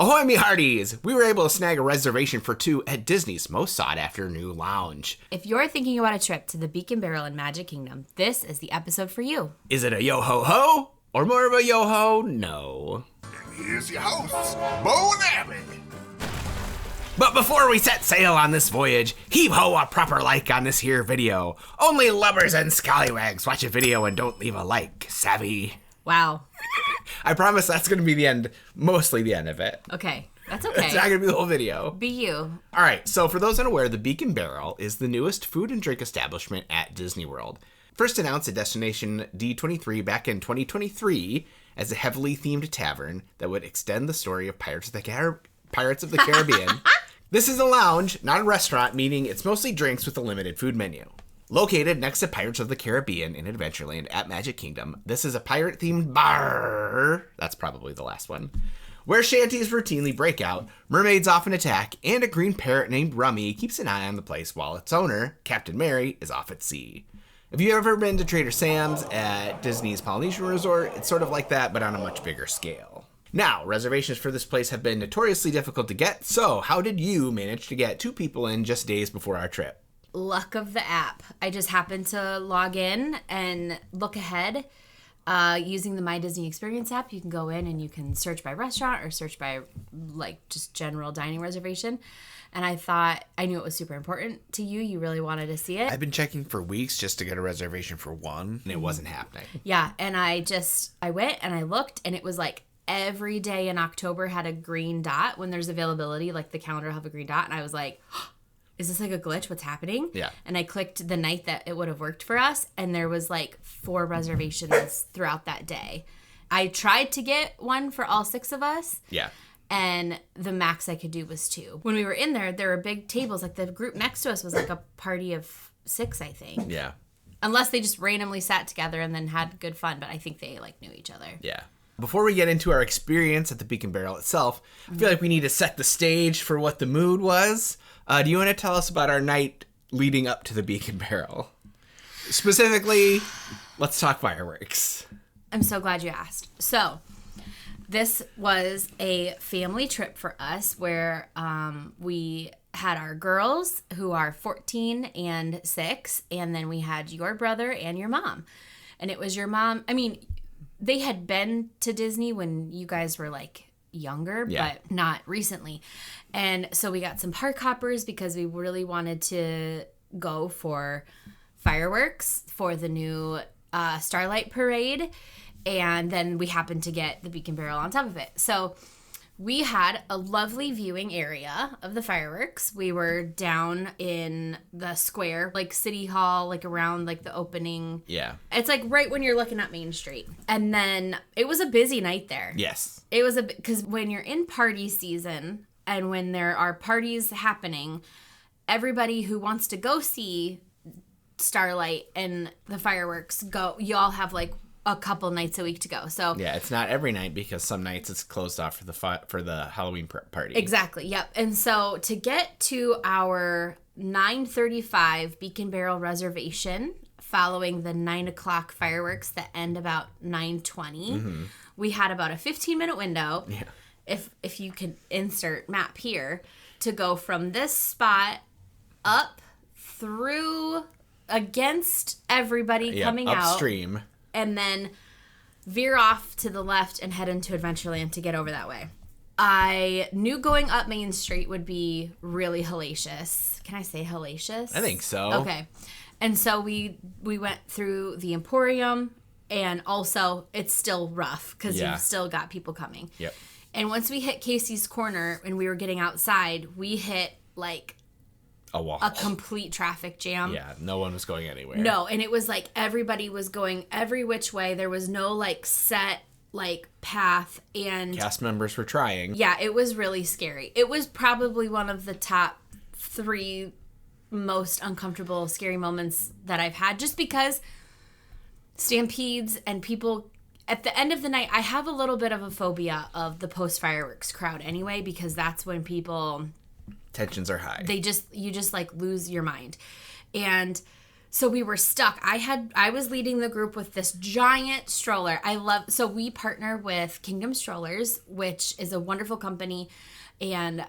Ahoy, me hearties! We were able to snag a reservation for 2 at Disney's most sought-after new lounge. If you're thinking about a trip to the Beak and Barrel in Magic Kingdom, this is the episode for you. Is it a yo-ho-ho? Or more of a yo-ho? No. And here's your hosts, Beau and Abby. But before we set sail on this voyage, heave-ho a proper like on this here video. Only lubbers and scallywags watch a video and don't leave a like, savvy? Wow. I promise that's going to be the end, mostly the end of it. Okay, that's okay. It's not going to be the whole video. Be you. All right, so for those unaware, the Beak and Barrel is the newest food and drink establishment at Disney World. First announced at Destination D23 back in 2023 as a heavily themed tavern that would extend the story of Pirates of the Caribbean. This is a lounge, not a restaurant, meaning it's mostly drinks with a limited food menu. Located next to Pirates of the Caribbean in Adventureland at Magic Kingdom, this is a pirate-themed bar, that's probably the last one, where shanties routinely break out, mermaids often attack, and a green parrot named Rummy keeps an eye on the place while its owner, Captain Mary, is off at sea. If you've ever been to Trader Sam's at Disney's Polynesian Resort, it's sort of like that, but on a much bigger scale. Now, reservations for this place have been notoriously difficult to get, so how did you manage to get 2 people in just days before our trip? Luck of the app. I just happened to log in and look ahead. Using the My Disney Experience app, you can go in and you can search by restaurant or search by just general dining reservation. And I thought, I knew it was super important to you. You really wanted to see it. I've been checking for weeks just to get a reservation for one, and it wasn't happening. Yeah, and I went and I looked, and it was like every day in October had a green dot. When there's availability, like the calendar will have a green dot. And I was like, is this like a glitch? What's happening? Yeah. And I clicked the night that it would have worked for us, and there was like 4 reservations throughout that day. I tried to get one for all 6 of us. Yeah. And the max I could do was 2. When we were in there were big tables. Like the group next to us was like a party of 6, I think. Yeah. Unless they just randomly sat together and then had good fun. But I think they like knew each other. Yeah. Before we get into our experience at the Beak and Barrel itself, I feel like we need to set the stage for what the mood was. Do you want to tell us about our night leading up to the Beak and Barrel? Specifically, let's talk fireworks. I'm so glad you asked. So, this was a family trip for us where we had our girls who are 14 and 6, and then we had your brother and your mom. And it was your mom. I mean, they had been to Disney when you guys were like younger, but not recently. And so we got some park hoppers because we really wanted to go for fireworks for the new Starlight Parade. And then we happened to get the Beak and Barrel on top of it. So we had a lovely viewing area of the fireworks. We were down in the square, like City Hall, like around like the opening. Yeah. It's like right when you're looking at Main Street. And then it was a busy night there. Yes. It was because when you're in party season and when there are parties happening, everybody who wants to go see Starlight and the fireworks you all have like a couple nights a week to go. So yeah, it's not every night because some nights it's closed off for the Halloween party. Exactly. Yep. And so to get to our 9:35 Beak and Barrel reservation following the 9 o'clock fireworks that end about 9:20, we had about a 15-minute window. Yeah. If you could insert map here to go from this spot up through against everybody coming upstream. out. And then veer off to the left and head into Adventureland to get over that way. I knew going up Main Street would be really hellacious. Can I say hellacious? I think so. Okay. And so we went through the Emporium, and also it's still rough because you've still got people coming. Yep. And once we hit Casey's Corner and we were getting outside, we hit like a wall. A complete traffic jam. Yeah, no one was going anywhere. No, and it was like everybody was going every which way. There was no like set like path, and cast members were trying. Yeah, it was really scary. It was probably one of the top 3 most uncomfortable, scary moments that I've had, just because stampedes and people at the end of the night, I have a little bit of a phobia of the post-fireworks crowd anyway, because that's when people... Tensions are high. You just like lose your mind. And So we were stuck. I was leading the group with this giant stroller. So we partner with Kingdom Strollers, which is a wonderful company. And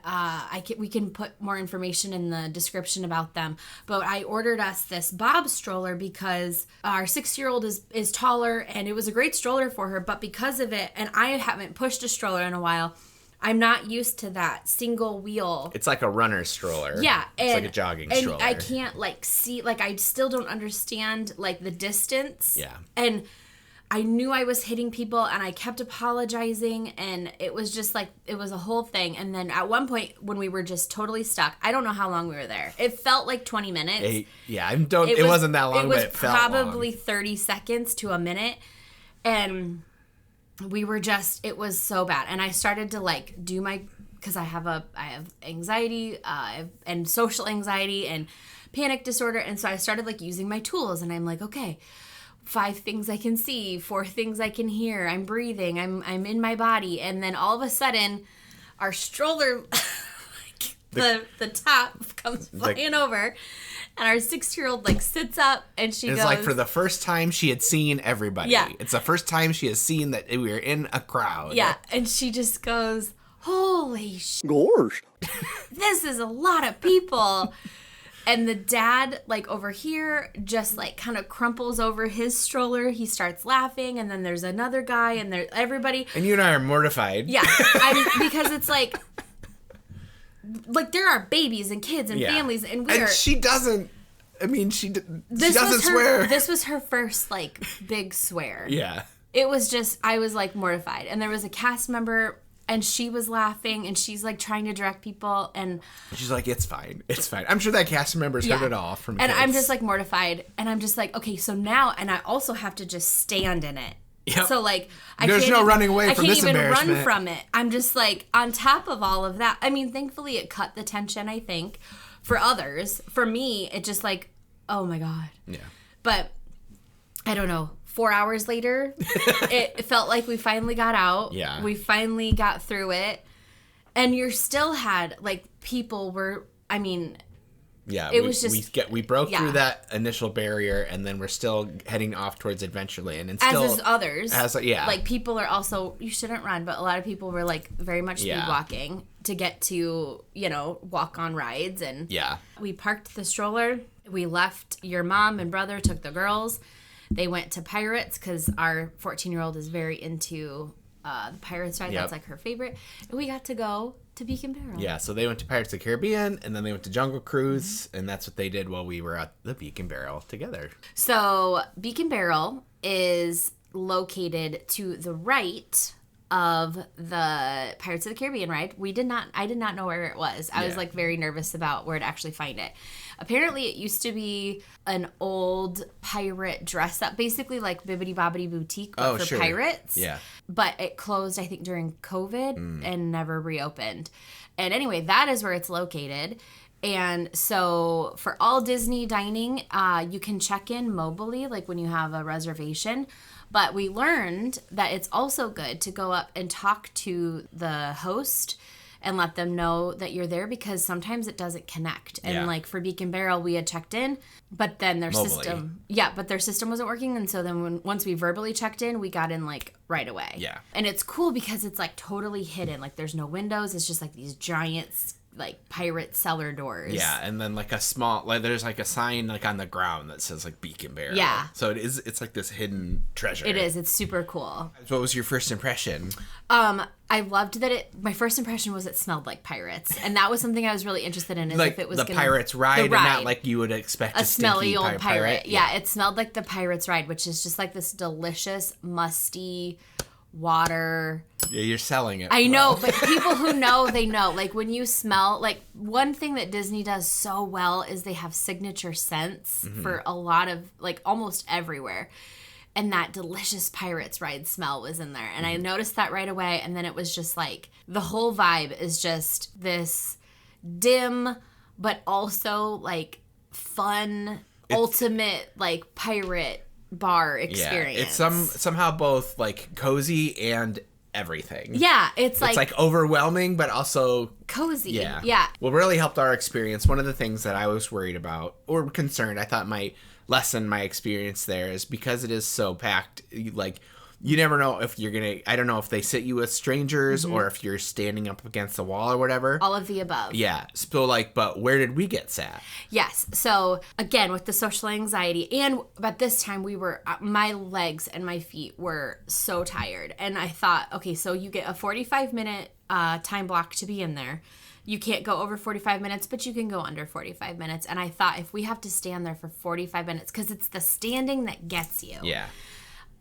we can put more information in the description about them. But I ordered us this Bob stroller because our 6-year-old is taller, and it was a great stroller for her. But because of it, and I haven't pushed a stroller in a while, I'm not used to that single wheel. It's like a runner stroller. Yeah. It's like a jogging stroller. And I can't, see, I still don't understand, the distance. Yeah. And I knew I was hitting people, and I kept apologizing, and it was just, it was a whole thing. And then at one point, when we were just totally stuck, I don't know how long we were there. It felt like 20 minutes. It wasn't that long, but it felt long. It was probably 30 seconds to a minute. And we were it was so bad. And I started to do because I have anxiety and social anxiety and panic disorder. And so I started using my tools, and I'm okay, 5 things I can see, 4 things I can hear. I'm breathing. I'm in my body. And then all of a sudden, our stroller, the top comes flying over. And our 6-year-old sits up, and she goes... It's for the first time she had seen everybody. Yeah. It's the first time she has seen that we were in a crowd. Yeah, and she just goes, holy Gosh. this is a lot of people. And the dad, over here, just, kind of crumples over his stroller. He starts laughing, and then there's another guy, and everybody... And you and I are mortified. Yeah, because it's there are babies and kids and families, and we are... And she doesn't... she doesn't swear. This was her first, big swear. Yeah. It was just... I was, mortified. And there was a cast member... And she was laughing, and she's, trying to direct people, and... She's like, it's fine. It's fine. I'm sure that cast member's heard it all from And kids. I'm just, mortified. And I'm just okay, so now... And I also have to just stand in it. Yep. So, there's no running away from this embarrassment. I can't even run from it. I'm just, on top of all of that. Thankfully, it cut the tension, I think, for others. For me, it just, oh, my God. Yeah. But, I don't know. 4 hours later, it felt like we finally got out. Yeah. We finally got through it. And you still had, people were, Yeah, it was just... We broke through that initial barrier, and then we're still heading off towards Adventureland. And as still, is others. Yeah. People are also... You shouldn't run, but a lot of people were, very much speed walking to get to, walk on rides. And we parked the stroller. We left. Your mom and brother took the girls. They went to Pirates because our 14-year-old is very into the Pirates ride. Yep. That's her favorite. And we got to go to Beak and Barrel. Yeah, so they went to Pirates of the Caribbean, and then they went to Jungle Cruise, and that's what they did while we were at the Beak and Barrel together. So Beak and Barrel is located to the right of the Pirates of the Caribbean ride. I did not know where it was. I was very nervous about where to actually find it. Apparently it used to be an old pirate dress up, basically Bibbidi Bobbidi Boutique, but for pirates. Yeah. But it closed, I think, during COVID and never reopened. And anyway, that is where it's located. And so for all Disney dining, you can check in mobily, when you have a reservation. But we learned that it's also good to go up and talk to the host and let them know that you're there, because sometimes it doesn't connect. And for Beak and Barrel, we had checked in, but then their system wasn't working. And so then once we verbally checked in, we got in right away. Yeah. And it's cool because it's totally hidden. There's no windows. It's just these giant pirate cellar doors. Yeah, and then a small there's a sign on the ground that says Beak and Barrel. Yeah. So it's this hidden treasure. It is. It's super cool. So what was your first impression? I loved that my first impression was it smelled like pirates, and that was something I was really interested in. Is if it was the Pirates ride, and not you would expect a smelly old pirate. Yeah, it smelled like the Pirates ride, which is just this delicious, musty water. Yeah, you're selling it. I know, but people who know, they know. When you smell, one thing that Disney does so well is they have signature scents for a lot of, almost everywhere. And that delicious Pirates ride smell was in there. And I noticed that right away. And then it was just the whole vibe is just this dim, but also fun, ultimate, pirate bar experience. Yeah, it's somehow both cozy and everything. Yeah, it's overwhelming, but also cozy. Yeah. What really helped our experience, one of the things that I was worried about or concerned, I thought might lessen my experience there is because it is so packed. Like, you never know if you're gonna. I don't know if they sit you with strangers or if you're standing up against the wall or whatever. All of the above. Yeah. So like, but where did we get sat? Yes. So again, with the social anxiety, and at this time my legs and my feet were so tired, and I thought, okay, so you get a 45-minute time block to be in there. You can't go over 45 minutes, but you can go under 45 minutes. And I thought, if we have to stand there for 45 minutes, because it's the standing that gets you. Yeah.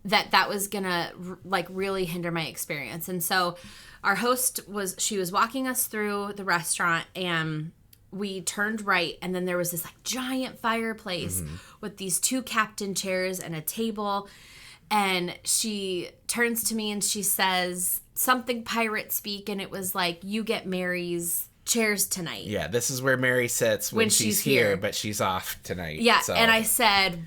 That was gonna like really hinder my experience. And so our host was walking us through the restaurant, and we turned right, and then there was this like giant fireplace with these 2 captain chairs and a table, and she turns to me and she says something pirate speak, and it was like, you get Mary's chairs tonight. Yeah, this is where Mary sits when she's here, but she's off tonight. Yeah, so. and I said,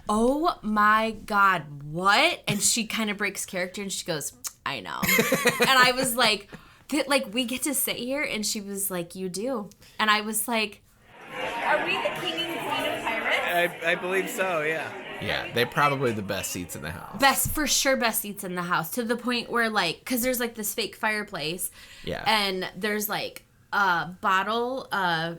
oh my God, what? And she kind of breaks character and she goes, I know. And I was like, we get to sit here? And she was like, you do. And I was like, are we the king and queen of pirates? I believe so, yeah. Yeah, they're probably the best seats in the house. Best seats in the house, to the point where, like, because there's like this fake fireplace. Yeah. And there's like a bottle,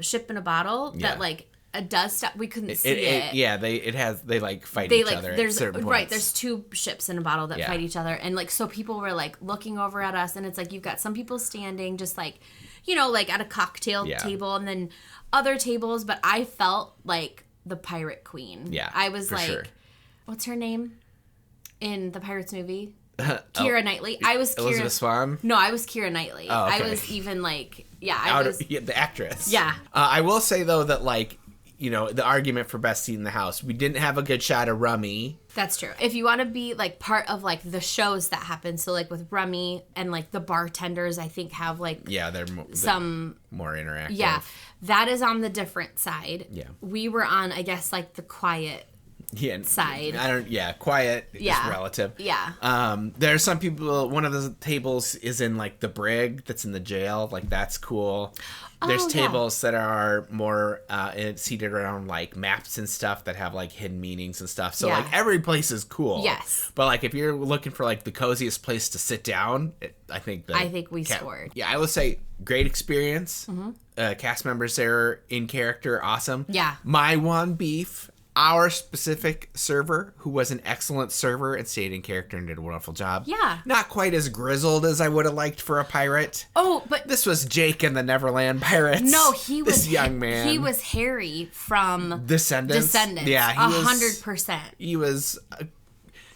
ship in a bottle that like, does stuff. We couldn't see it. Yeah, they like fight each other at certain points. Right, there's 2 ships in a bottle that fight each other, and like, so people were like looking over at us, and it's like, you've got some people standing just like, you know, like at a cocktail table, and then other tables, but I felt like the pirate queen. Yeah, I was like, sure. What's her name in the Pirates movie? Keira Knightley. I was Elizabeth Swann? No, I was Keira Knightley. Oh, okay. I was even like, the actress. Yeah. I will say though that, like, you know, the argument for best seat in the house, we didn't have a good shot of Rummy. That's true. If you want to be like part of like the shows that happen, so like with Rummy and like the bartenders, I think have like they're more interactive. Yeah, that is on the different side. Yeah, we were on, I guess, like the quiet side. Quiet is relative. Yeah. There's some people, one of the tables is in like the brig that's in the jail, like that's cool. There's tables that are more seated around like maps and stuff that have like hidden meanings and stuff. So like every place is cool. Yes. But like if you're looking for like the coziest place to sit down, I think we scored. Yeah, I would say great experience. Cast members there in character, awesome. Yeah. My one beef, our specific server, who was an excellent server and stayed in character and did a wonderful job. Yeah. Not quite as grizzled as I would have liked for a pirate. Oh, but this was Jake and the Neverland Pirates. No, he was this young man. He was Harry from Descendants. Yeah, 100%. He was a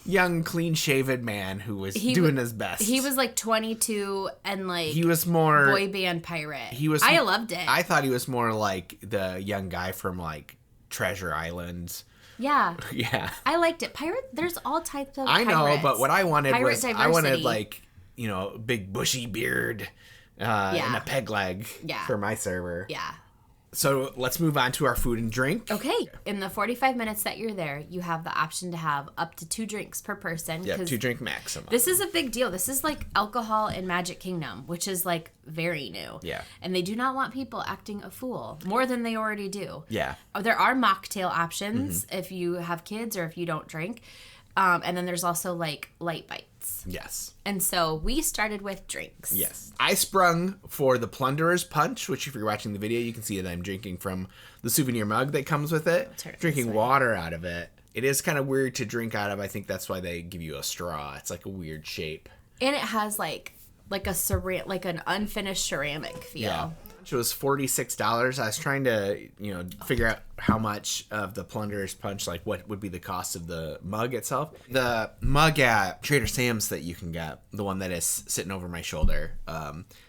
young, clean-shaven man who was doing his best. He was like 22 and like he was more boy band pirate. I loved it. I thought he was more like the young guy from like Treasure Island. Yeah. Yeah. I liked it. There's all types of I know, pirates. but what I wanted Pirate was diversity. I wanted like, you know, big bushy beard and a peg leg for my server. Yeah. So let's move on to our food and drink. Okay. In the 45 minutes that you're there, you have the option to have up to 2 drinks per person. Yeah, 2 drink maximum. This is a big deal. This is like alcohol in Magic Kingdom, which is like very new. Yeah. And they do not want people acting a fool more than they already do. Yeah. There are mocktail options if you have kids or if you don't drink. And then there's also like light bites. Yes. And so we started with drinks. Yes. I sprung for the Plunderer's Punch, which if you're watching the video, you can see that I'm drinking from the souvenir mug that comes with it. Drinking water out of it. It is kind of weird to drink out of. I think that's why they give you a straw. It's like a weird shape. And it has like an unfinished ceramic feel. Yeah. It was $46. I was trying to, figure out how much of the Plunderer's Punch, like what would be the cost of the mug itself. The mug at Trader Sam's that you can get, the one that is sitting over my shoulder,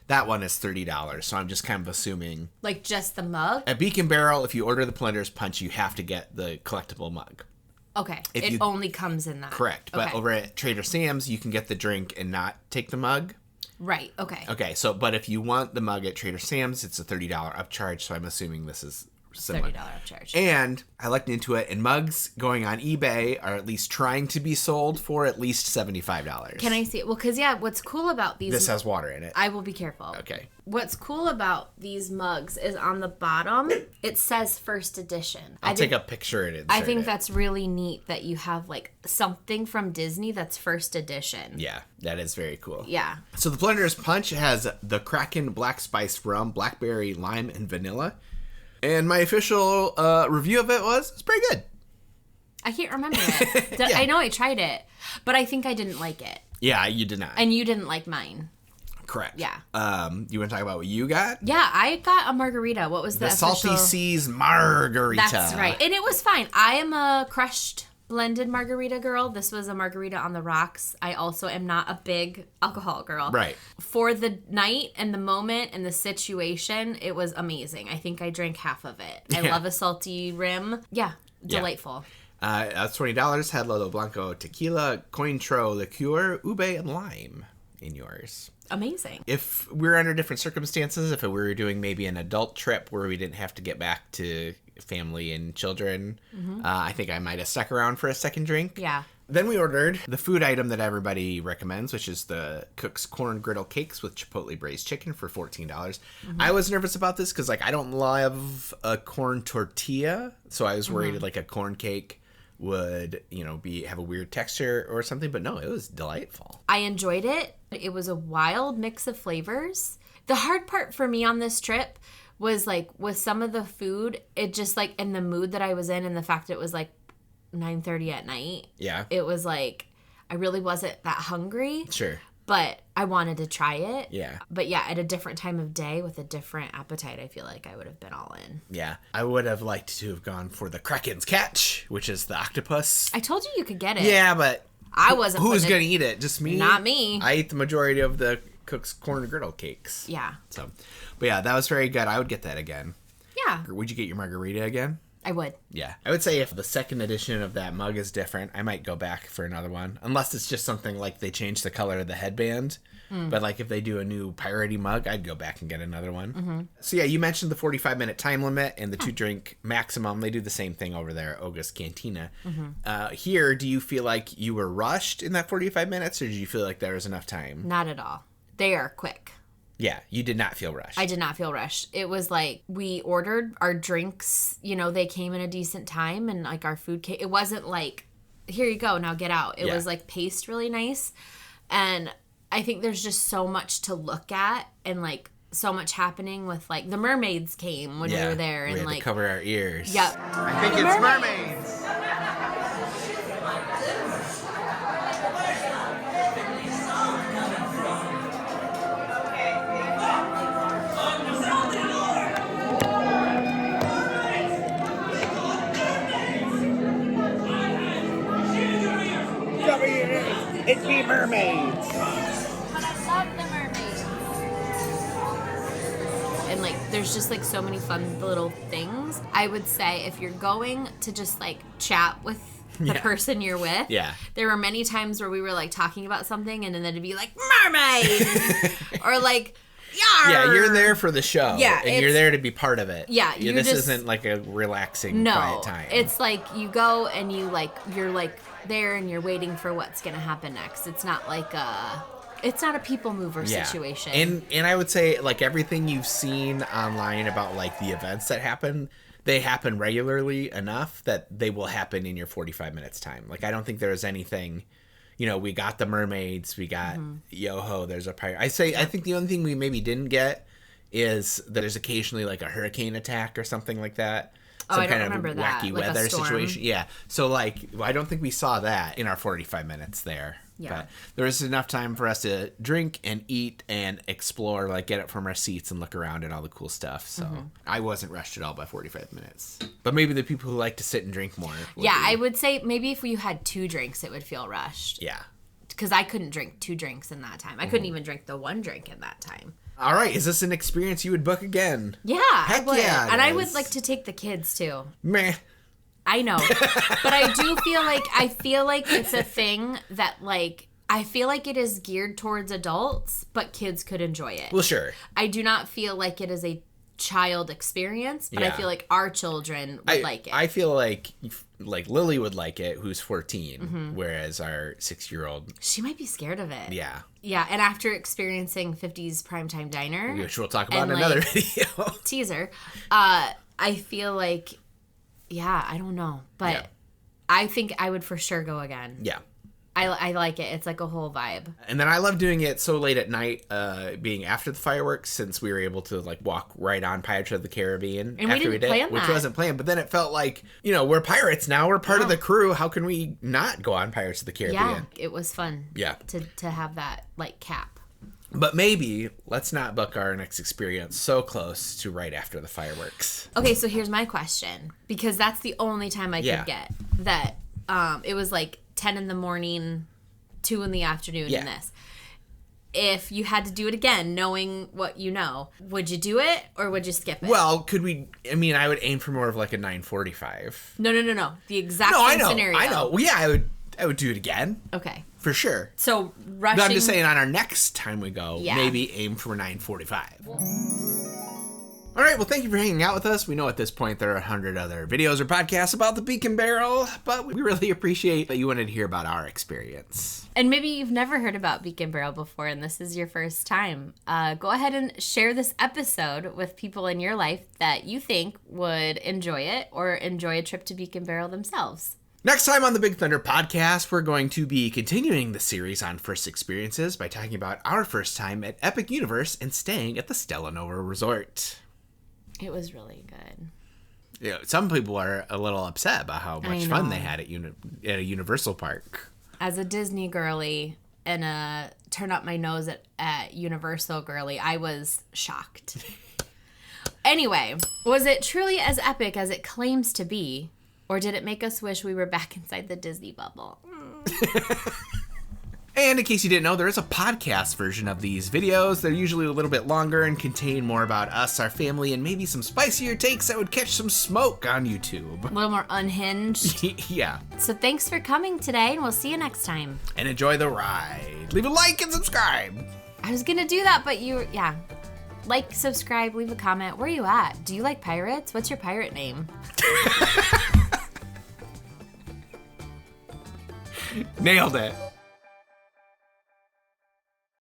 that one is $30. So I'm just kind of assuming. Like just the mug? At Beak and Barrel, if you order the Plunderer's Punch, you have to get the collectible mug. Okay. It only comes in that. Correct. Okay. But over at Trader Sam's, you can get the drink and not take the mug. Right. Okay. Okay. So, but if you want the mug at Trader Sam's, it's a $30 upcharge. So I'm assuming this is similar. $30 upcharge. And I looked into it, and mugs going on eBay are at least trying to be sold for at least $75. Can I see it? Well, because what's cool about these? This has water in it. I will be careful. Okay. What's cool about these mugs is on the bottom, it says first edition. I'll take a picture and insert I think it. that's really neat that you have like something from Disney that's first edition. Yeah, that is very cool. Yeah. So the Plunderer's Punch has the Kraken Black Spice Rum, Blackberry, Lime, and Vanilla. And my official review of it was, it's pretty good. I can't remember it. Yeah. I know I tried it, but I think I didn't like it. Yeah, you did not. And you didn't like mine. Correct. Yeah. You want to talk about what you got? Yeah, I got a margarita. What was the official? Salty Seas Margarita. That's right. And it was fine. I am a crushed blended margarita girl. This was a margarita on the rocks. I also am not a big alcohol girl. Right. For the night and the moment and the situation, it was amazing. I think I drank half of it. I love a salty rim. Yeah, delightful. That's $20. Had Lodo Blanco tequila, Cointreau liqueur, ube, and lime in yours. Amazing. If we were under different circumstances, if we were doing maybe an adult trip where we didn't have to get back to family and children, I think I might have stuck around for a second drink. Yeah. Then we ordered the food item that everybody recommends, which is the Cook's Corn Griddle Cakes with Chipotle Braised Chicken for $14. I was nervous about this because, like, I don't love a corn tortilla, so I was worried like a corn cake would, you know, have a weird texture or something, but no, it was delightful. I enjoyed it. It was a wild mix of flavors. The hard part for me on this trip was, like, with some of the food, it just, like, in the mood that I was in and the fact it was, like, 9:30 at night. Yeah. It was, like, I really wasn't that hungry. Sure. But I wanted to try it. Yeah. But yeah, at a different time of day with a different appetite, I feel like I would have been all in. Yeah. I would have liked to have gone for the Kraken's Catch, which is the octopus. I told you could get it. Yeah, but I wasn't. Who's going to eat it? Just me? Not me. I ate the majority of the Cook's Corn Griddle Cakes. Yeah. So, but yeah, that was very good. I would get that again. Yeah. Would you get your margarita again? I would. Yeah. I would say if the second edition of that mug is different, I might go back for another one. Unless it's just something like they changed the color of the headband. But like if they do a new piratey mug, I'd go back and get another one. So yeah, you mentioned the 45-minute time limit and the 2-drink maximum. They do the same thing over there at Oga's Cantina. Here, do you feel like you were rushed in that 45 minutes or did you feel like there was enough time? Not at all. They are quick. Yeah, you did not feel rushed. I did not feel rushed. It was like we ordered our drinks, you know, they came in a decent time and like our food came. It wasn't like, here you go, now get out. It was like paced really nice. And I think there's just so much to look at and like so much happening with like the mermaids came when we were there and we had like to cover our ears. Yep. I think it's mermaids. Cover your ears. It's me, mermaids. But I love the mermaids. And like there's just like so many fun little things. I would say if you're going to just like chat with the person you're with. Yeah. There were many times where we were like talking about something and then it'd be like mermaid or like yar. Yeah, you're there for the show. Yeah, and you're there to be part of it. Yeah, this just, isn't like a relaxing, quiet time. It's like you go and you're like there and you're waiting for what's gonna happen next. It's not like it's not a people mover situation. And I would say like everything you've seen online about like the events that happen, they happen regularly enough that they will happen in your 45 minutes time. Like I don't think there's anything, you know, we got the mermaids, we got Yoho, there's a pirate. I think the only thing we maybe didn't get is that there's occasionally like a hurricane attack or something like that. Oh, I don't kind of remember that. wacky Like a weather storm. situation. Yeah. So like I don't think we saw that in our 45 minutes there. Yeah. But there was enough time for us to drink and eat and explore, like get up from our seats and look around and all the cool stuff. So I wasn't rushed at all by 45 minutes. But maybe the people who like to sit and drink more. I would say maybe if you had 2 drinks, it would feel rushed. Yeah. Because I couldn't drink 2 drinks in that time. I couldn't even drink the 1 drink in that time. All right. Is this an experience you would book again? Yeah, Heck I would. yeah, it And I is. would like to take the kids too. Meh. I know. But I do feel like it's a thing that like I feel like it is geared towards adults, but kids could enjoy it. Well, sure. I do not feel like it is a child experience, but I Yeah. feel like our children would like it. I feel like Lily would like it, who's 14, whereas our 6-year-old, She might be scared of it. yeah, Yeah, and after experiencing 50's Primetime Diner, which we'll talk about And, in another like, video. teaser, I feel like, yeah, I don't know, but Yeah. I think I would for sure go again. Yeah. I like it. It's like a whole vibe. And then I love doing it so late at night, being after the fireworks, since we were able to like walk right on Pirates of the Caribbean And we after didn't plan which that. wasn't planned. But then it felt like, we're pirates now. We're part of the crew. How can we not go on Pirates of the Yeah, Caribbean? it was fun. Yeah. To have that like cap. But maybe let's not book our next experience so close to right after the fireworks. Okay, so here's my question, because that's the only time I Yeah. could get that. It was like 10 in the morning, 2 in the afternoon Yeah. in this. If you had to do it again, knowing what you know, would you do it or would you skip it? Well, could we? I mean, I would aim for more of like a 9:45. No. The exact No, same I know. scenario. I know. Well, yeah, I would do it again Okay. for sure. So rushing. But I'm just saying, on our next time we go, Yeah. maybe aim for 9:45. All right, well, thank you for hanging out with us. We know at this point there are 100 other videos or podcasts about the Beak and Barrel, but we really appreciate that you wanted to hear about our experience. And maybe you've never heard about Beak and Barrel before and this is your first time. Go ahead and share this episode with people in your life that you think would enjoy it or enjoy a trip to Beak and Barrel themselves. Next time on the Big Thunder podcast, we're going to be continuing the series on first experiences by talking about our first time at Epic Universe and staying at the Stella Nova Resort. It was really good. Some people are a little upset about how much fun know. they had at a Universal park. As a Disney girly and a turn up my nose at Universal girly, I was shocked. Anyway, was it truly as epic as it claims to be, or did it make us wish we were back inside the Disney bubble? And in case you didn't know, there is a podcast version of these videos. They're usually a little bit longer and contain more about us, our family, and maybe some spicier takes that would catch some smoke on YouTube. A little more unhinged. Yeah. So thanks for coming today, and we'll see you next time. And enjoy the ride. Leave a like and subscribe. I was gonna do that, but yeah. Like, subscribe, leave a comment. Where are you at? Do you like pirates? What's your pirate name? Nailed it.